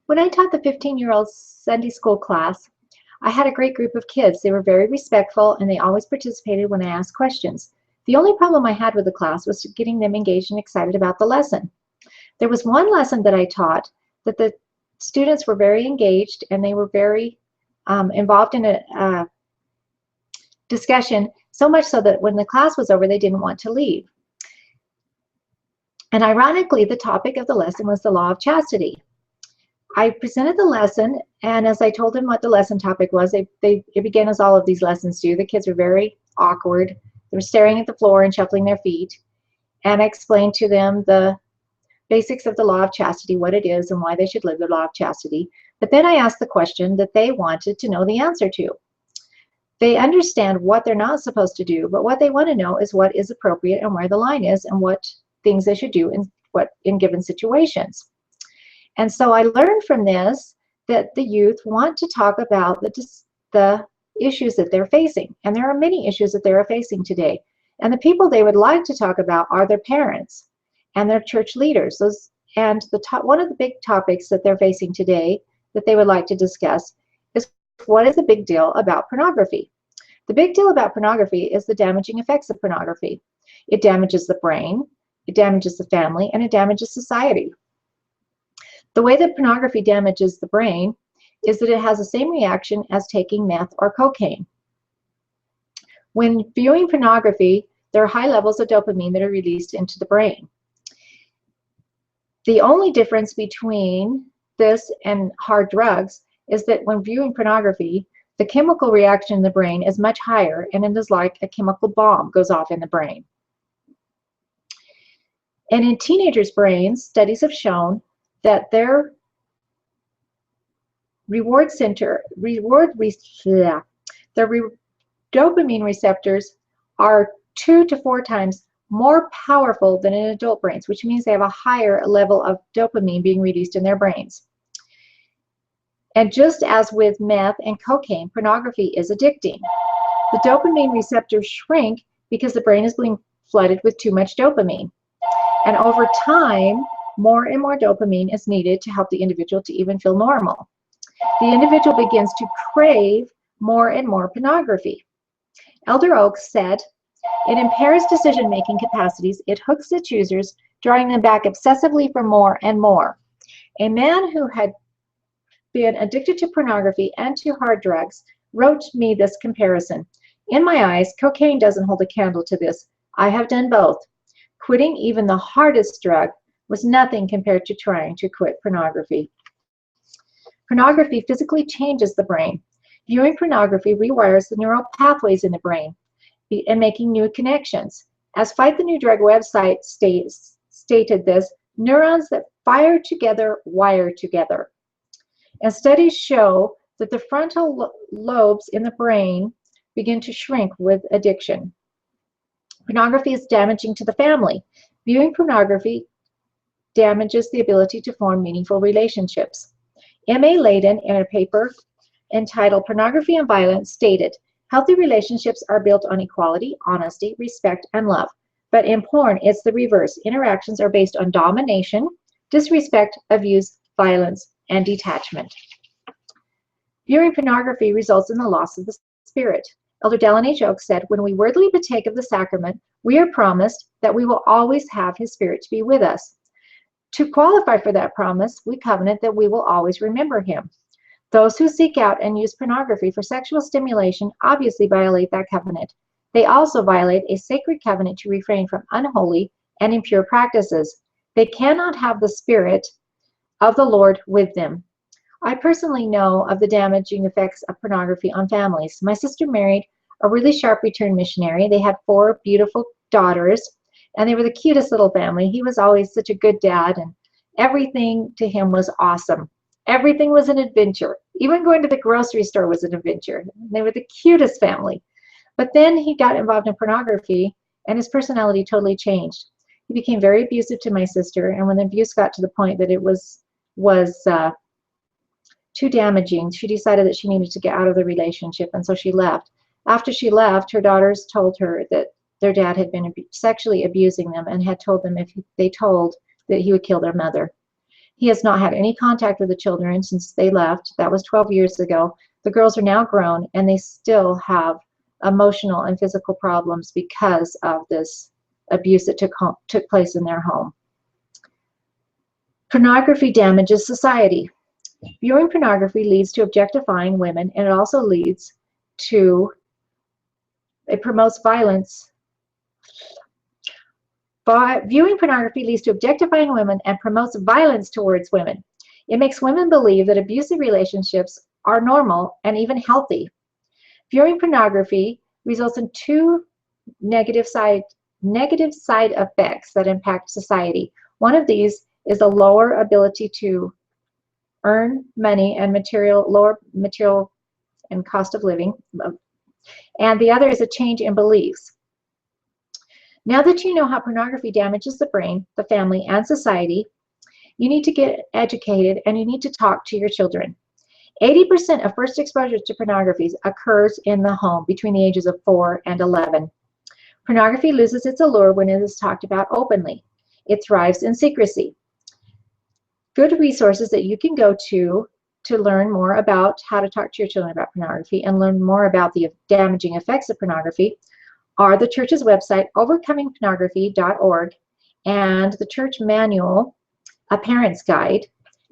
When I taught the 15-year-old Sunday school class, I had a great group of kids. They were very respectful and they always participated when I asked questions. The only problem I had with the class was getting them engaged and excited about the lesson. There was one lesson that I taught that the students were very engaged and they were very involved in a discussion, so much so that when the class was over, they didn't want to leave. And ironically, the topic of the lesson was the law of chastity. I presented the lesson, and as I told them what the lesson topic was, it began as all of these lessons do. The kids were very awkward. They were staring at the floor and shuffling their feet. And I explained to them the basics of the law of chastity, what it is and why they should live the law of chastity. But then I asked the question that they wanted to know the answer to. They understand what they're not supposed to do, but what they want to know is what is appropriate and where the line is and what things they should do in given situations. And so I learned from this that the youth want to talk about the issues that they're facing. And there are many issues that they're facing today. And the people they would like to talk about are their parents and their church leaders. One of the big topics that they're facing today that they would like to discuss is what is the big deal about pornography? The big deal about pornography is the damaging effects of pornography. It damages the brain, it damages the family, and it damages society. The way that pornography damages the brain is that it has the same reaction as taking meth or cocaine. When viewing pornography, there are high levels of dopamine that are released into the brain. The only difference between this and hard drugs is that when viewing pornography, the chemical reaction in the brain is much higher, and it is like a chemical bomb goes off in the brain. And in teenagers' brains, studies have shown that their dopamine receptors are 2 to 4 times more powerful than in adult brains, which means they have a higher level of dopamine being released in their brains. And just as with meth and cocaine, pornography is addicting. The dopamine receptors shrink because the brain is being flooded with too much dopamine. And over time, more and more dopamine is needed to help the individual to even feel normal. The individual begins to crave more and more pornography. Elder Oaks said, "It impairs decision-making capacities. It hooks the choosers, drawing them back obsessively for more and more." A man who had been addicted to pornography and to hard drugs wrote me this comparison. "In my eyes, cocaine doesn't hold a candle to this. I have done both. Quitting even the hardest drug was nothing compared to trying to quit pornography." Pornography physically changes the brain. Viewing pornography rewires the neural pathways in the brain and making new connections. As Fight the New Drug website stated this, neurons that fire together wire together. And studies show that the frontal lobes in the brain begin to shrink with addiction. Pornography is damaging to the family. Viewing pornography damages the ability to form meaningful relationships. M.A. Layden, in a paper entitled "Pornography and Violence," stated, "Healthy relationships are built on equality, honesty, respect, and love. But in porn, it's the reverse. Interactions are based on domination, disrespect, abuse, violence, and detachment." Viewing pornography results in the loss of the spirit. Elder Dallin H. Oaks said, "When we worthily partake of the sacrament, we are promised that we will always have his spirit to be with us. To qualify for that promise, we covenant that we will always remember him. Those who seek out and use pornography for sexual stimulation obviously violate that covenant. They also violate a sacred covenant to refrain from unholy and impure practices. They cannot have the Spirit of the Lord with them." I personally know of the damaging effects of pornography on families. My sister married a really sharp return missionary. They had 4 beautiful daughters, and they were the cutest little family. He was always such a good dad, and everything to him was awesome. Everything was an adventure. Even going to the grocery store was an adventure. They were the cutest family. But then he got involved in pornography, and his personality totally changed. He became very abusive to my sister, and when the abuse got to the point that it was too damaging, she decided that she needed to get out of the relationship, and so she left. After she left, her daughters told her that their dad had been sexually abusing them and had told them if they told that he would kill their mother. He has not had any contact with the children since they left. That was 12 years ago. The girls are now grown, and they still have emotional and physical problems because of this abuse that took place in their home. Pornography damages society. Viewing pornography leads to objectifying women, and it also leads to, it promotes violence. Viewing pornography leads to objectifying women and promotes violence towards women. It makes women believe that abusive relationships are normal and even healthy. Viewing pornography results in two negative side effects that impact society. One of these is a lower ability to earn money and lower material and cost of living. And the other is a change in beliefs. Now that you know how pornography damages the brain, the family, and society, you need to get educated and you need to talk to your children. 80% of first exposure to pornography occurs in the home between the ages of 4 and 11. Pornography loses its allure when it is talked about openly. It thrives in secrecy. Good resources that you can go to learn more about how to talk to your children about pornography and learn more about the damaging effects of pornography are the church's website, overcomingpornography.org, and the church manual, A Parent's Guide,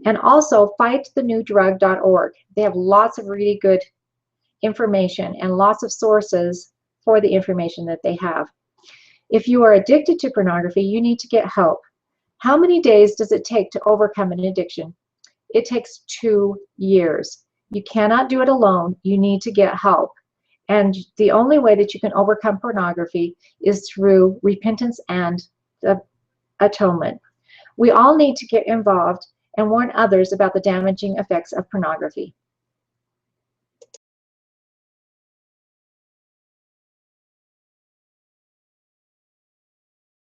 and also fightthenewdrug.org. They have lots of really good information and lots of sources for the information that they have. If you are addicted to pornography, you need to get help. How many days does it take to overcome an addiction? It takes 2 years. You cannot do it alone. You need to get help. And the only way that you can overcome pornography is through repentance and atonement. We all need to get involved and warn others about the damaging effects of pornography.